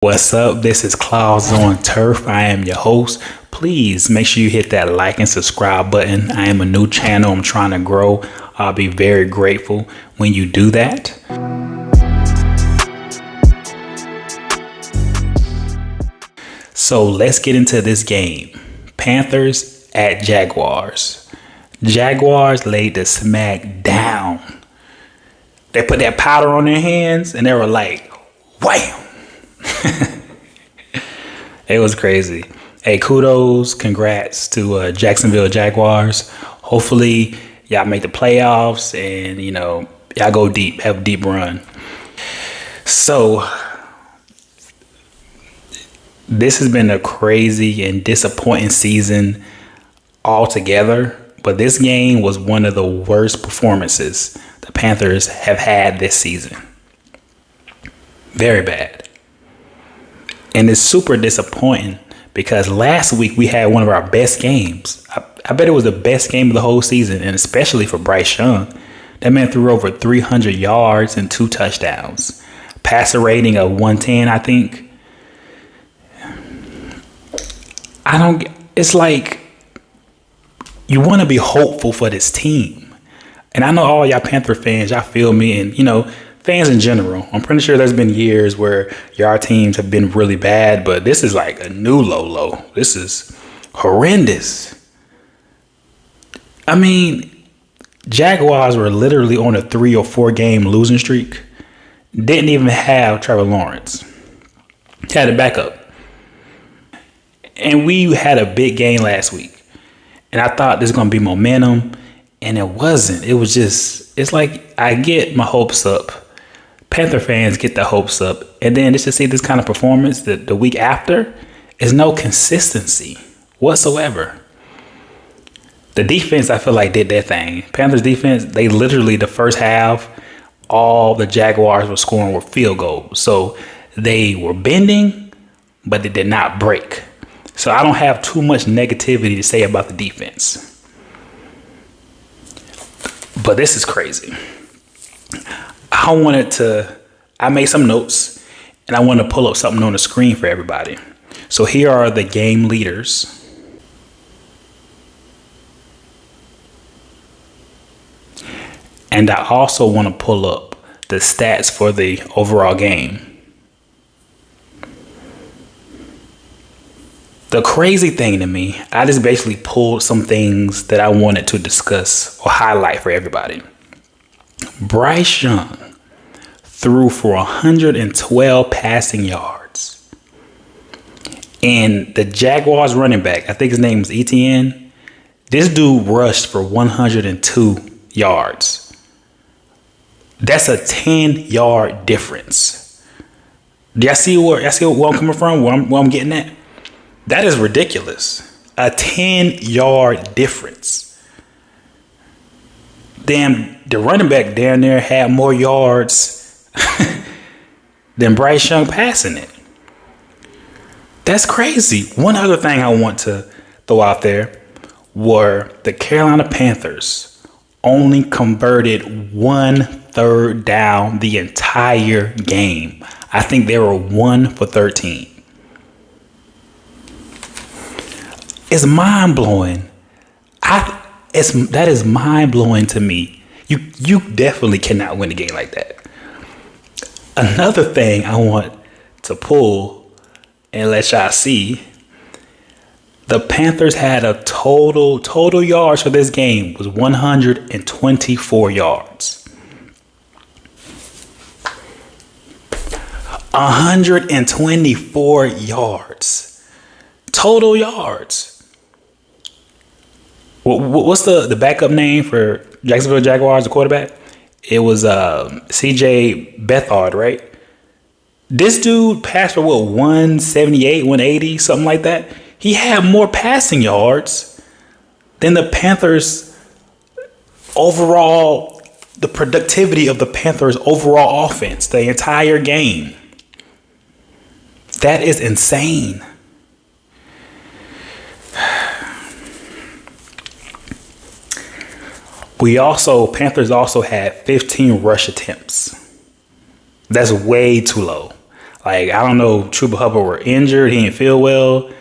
What's up? This is ClawsOnTurf. I am your host. Please make sure you hit that like and subscribe button. I am a new channel. I'm trying to grow. I'll be very grateful when you do that. So let's get into this game. Panthers at Jaguars. Jaguars laid the smack down. They put that powder on their hands and they were like, wham! It was crazy. Hey, kudos, congrats to Jacksonville Jaguars. Hopefully y'all make the playoffs and, y'all go deep, have a deep run. So this has been a crazy and disappointing season altogether, but this game was one of the worst performances the Panthers have had this season. Very bad. And it's super disappointing because last week we had one of our best games. I bet it was the best game of the whole season, and especially for Bryce Young. That man threw over 300 yards and 2 touchdowns. Passer rating of 110, I think. It's like you want to be hopeful for this team. And I know all y'all Panther fans, y'all feel me, and, fans in general. I'm pretty sure there's been years where your teams have been really bad, but this is like a new low. This is horrendous. I mean, Jaguars were literally on a 3 or 4 game losing streak. Didn't even have Trevor Lawrence. Had a backup. And we had a big game last week. And I thought there's going to be momentum. And it wasn't. It was just, it's like I get my hopes up. Panther fans get their hopes up. And then just to see this kind of performance the week after is no consistency whatsoever. The defense, I feel like, did their thing. Panthers defense, they literally, the first half, all the Jaguars were scoring were field goals. So they were bending, but they did not break. So I don't have too much negativity to say about the defense. But this is crazy. I made some notes and I want to pull up something on the screen for everybody. So here are the game leaders. And I also want to pull up the stats for the overall game. The crazy thing to me, I just basically pulled some things that I wanted to discuss or highlight for everybody. Bryce Young threw for 112 passing yards. And the Jaguars running back, I think his name is ETN, this dude rushed for 102 yards. That's a 10-yard difference. Do y'all see where I'm coming from, where I'm getting at? That is ridiculous. A 10-yard difference. Damn, the running back down there had more yards than Bryce Young passing it. That's crazy. One other thing I want to throw out there were the Carolina Panthers only converted 1 third down the entire game. I think they were 1 for 13. It's mind-blowing. That is mind-blowing to me. You definitely cannot win a game like that. Another thing I want to pull and let y'all see, the Panthers had a total yards for this game was 124 yards. 124 yards. Total yards. What's the backup name for Jacksonville Jaguars, the quarterback? It was CJ Beathard, right? This dude passed for 178, 180, something like that. He had more passing yards than the Panthers overall, the productivity of the Panthers overall offense, the entire game. That is insane. Panthers also had 15 rush attempts. That's way too low. Like, I don't know, Trooper Hubbard were injured. He didn't feel well.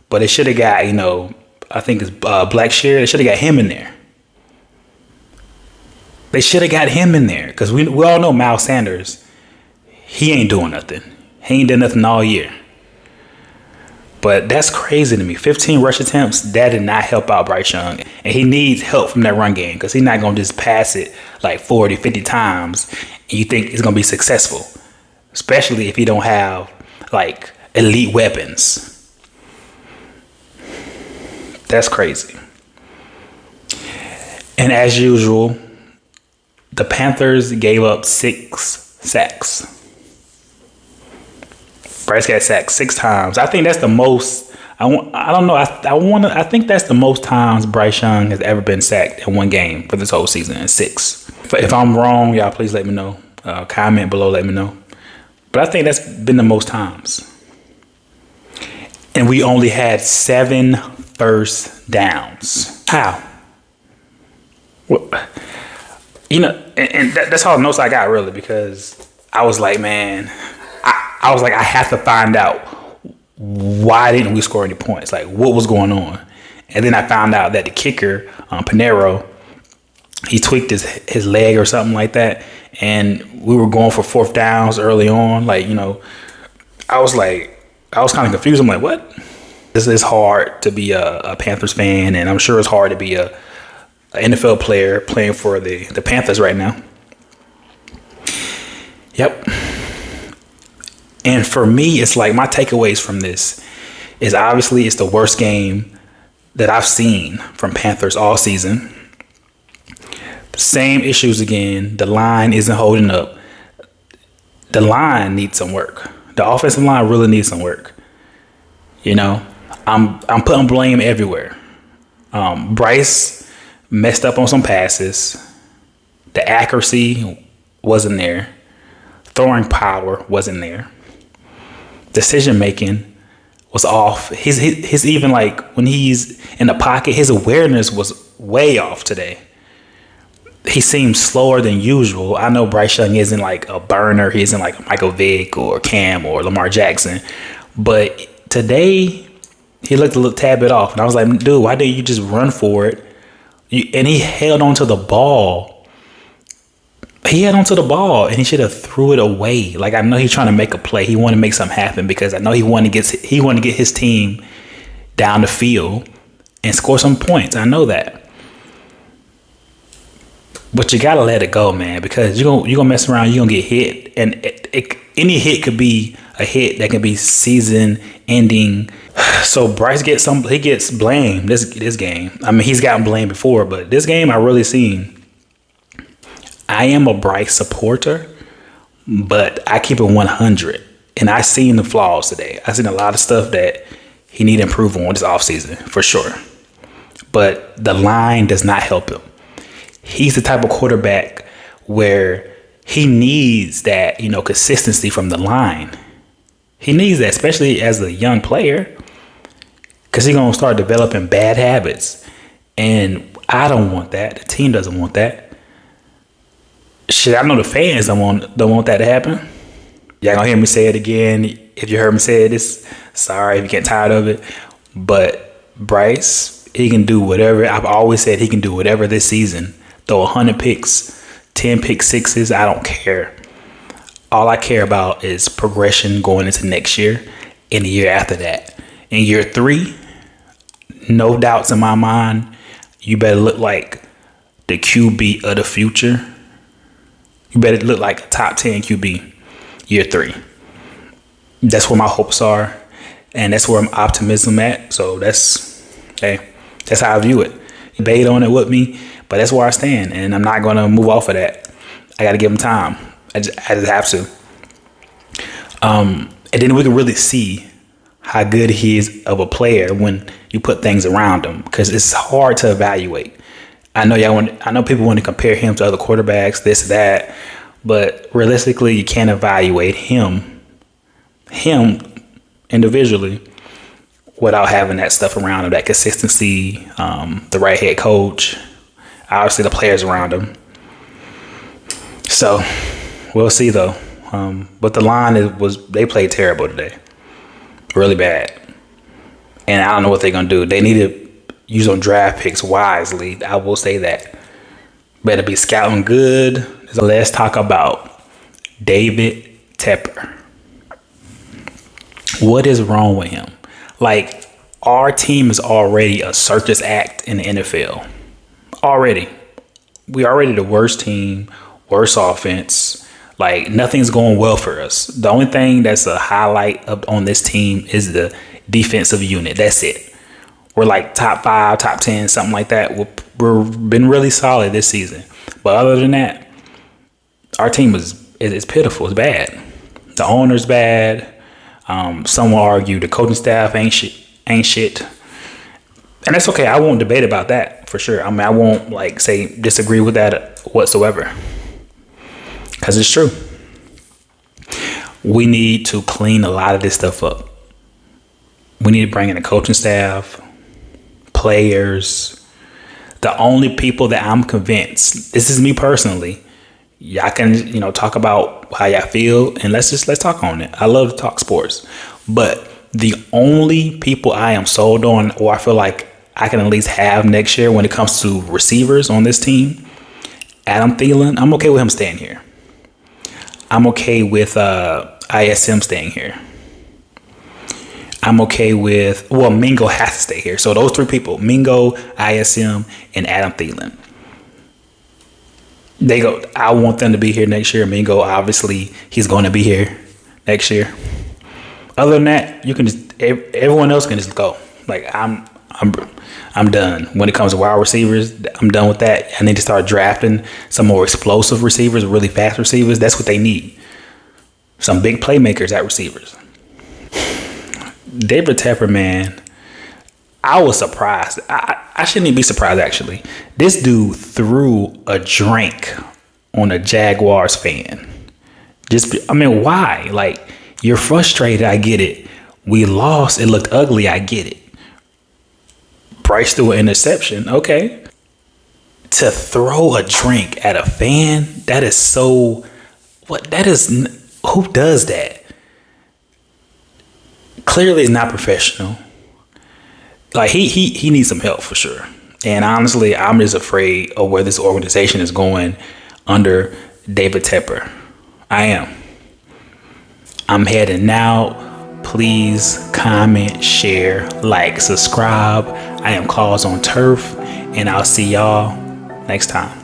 But they should have got, I think it's Black Shear. They should have got him in there. They should have got him in there. Because we all know Miles Sanders, he ain't doing nothing. He ain't done nothing all year. But that's crazy to me. 15 rush attempts, that did not help out Bryce Young. And he needs help from that run game because he's not going to just pass it like 40, 50 times and you think it's going to be successful. Especially if he don't have like elite weapons. That's crazy. And as usual, the Panthers gave up 6 sacks. Bryce got sacked 6 times. I think that's the most. I don't know. I think that's the most times Bryce Young has ever been sacked in one game for this whole season. 6. If I'm wrong, y'all please let me know. Comment below, let me know. But I think that's been the most times. And we only had 7 first downs. How? Well, and that's all the notes I got really, because I was like, man, I was like, I have to find out why didn't we score any points? Like, what was going on? And then I found out that the kicker, Pinero, he tweaked his leg or something like that. And we were going for 4th downs early on. Like, I was kind of confused. I'm like, what? This is hard to be a Panthers fan. And I'm sure it's hard to be an NFL player playing for the Panthers right now. Yep. And for me, it's like my takeaways from this is obviously it's the worst game that I've seen from Panthers all season. Same issues again. The line isn't holding up. The line needs some work. The offensive line really needs some work. I'm putting blame everywhere. Bryce messed up on some passes. The accuracy wasn't there. Throwing power wasn't there. Decision making was off. His even like when he's in the pocket, his awareness was way off today. He seems slower than usual. I know Bryce Young isn't like a burner. He isn't like Michael Vick or Cam or Lamar Jackson. But today, he looked a little tad bit off. And I was like, dude, why didn't you just run for it? And he held onto the ball. He held onto the ball and he should have threw it away. Like, I know he's trying to make a play. He wanted to make something happen because I know he wanted to get his team down the field and score some points. I know that. But you gotta let it go, man, because you're gonna mess around, you're gonna get hit, and any hit could be a hit that can be season ending. So Bryce gets blamed this game. I mean, he's gotten blamed before, but this game I really seen. I am a Bryce supporter, but I keep it 100, and I seen the flaws today. I seen a lot of stuff that he need to improve on this offseason for sure, but the line does not help him. He's the type of quarterback where he needs that, consistency from the line. He needs that, especially as a young player, because he's going to start developing bad habits. And I don't want that. The team doesn't want that. Shit, I know the fans don't want that to happen. Y'all going to hear me say it again. If you heard me say it, sorry if you get tired of it. But Bryce, he can do whatever. I've always said he can do whatever this season. Throw 100 picks, 10 pick sixes, I don't care. All I care about is progression going into next year and the year after that. In year 3, no doubts in my mind, you better look like the QB of the future. You better look like a top 10 QB year 3. That's where my hopes are, and that's where I'm optimism at. So that's how I view it. Debate on it with me. But that's where I stand, and I'm not going to move off of that. I got to give him time. I just have to. And then we can really see how good he is of a player when you put things around him, because it's hard to evaluate. I know people want to compare him to other quarterbacks, this, that, but realistically, you can't evaluate him individually without having that stuff around him, that consistency, the right head coach. Obviously, the players around him. So, we'll see, though. But the line they played terrible today, really bad, and I don't know what they're gonna do. They need to use on draft picks wisely. I will say that. Better be scouting good. So let's talk about David Tepper. What is wrong with him? Like, our team is already a circus act in the NFL. Already. We already the worst team, worst offense. Like, nothing's going well for us. The only thing that's a highlight on this team is the defensive unit. That's it. We're like top 5, top 10, something like that. We've been really solid this season. But other than that, our team is pitiful. It's bad. The owner's bad. Some will argue the coaching staff ain't shit. And that's okay. I won't debate about that for sure. I mean, I won't disagree with that whatsoever. Because it's true. We need to clean a lot of this stuff up. We need to bring in a coaching staff, players. The only people that I'm convinced, this is me personally, y'all can, talk about how y'all feel, and let's talk on it. I love to talk sports. But the only people I am sold on, or I feel like I can at least have next year when it comes to receivers on this team, Adam Thielen, I'm okay with him staying here. I'm okay with ISM staying here. I'm okay with, Mingo has to stay here. So those 3 people, Mingo, ISM, and Adam Thielen. I want them to be here next year. Mingo, obviously, he's going to be here next year. Other than that, you can everyone else can just go. Like, I'm done. When it comes to wide receivers, I'm done with that. I need to start drafting some more explosive receivers, really fast receivers. That's what they need. Some big playmakers at receivers. David Tepper, man, I was surprised. I shouldn't even be surprised, actually. This dude threw a drink on a Jaguars fan. Why? Like, you're frustrated. I get it. We lost. It looked ugly. I get it. Bryce threw an interception. Okay. To throw a drink at a fan, that is so... Who does that? Clearly, it's not professional. Like, he needs some help for sure. And honestly, I'm just afraid of where this organization is going under David Tepper. I am. I'm heading now. Please comment, share, like, subscribe. I am ClawsOnTurf, and I'll see y'all next time.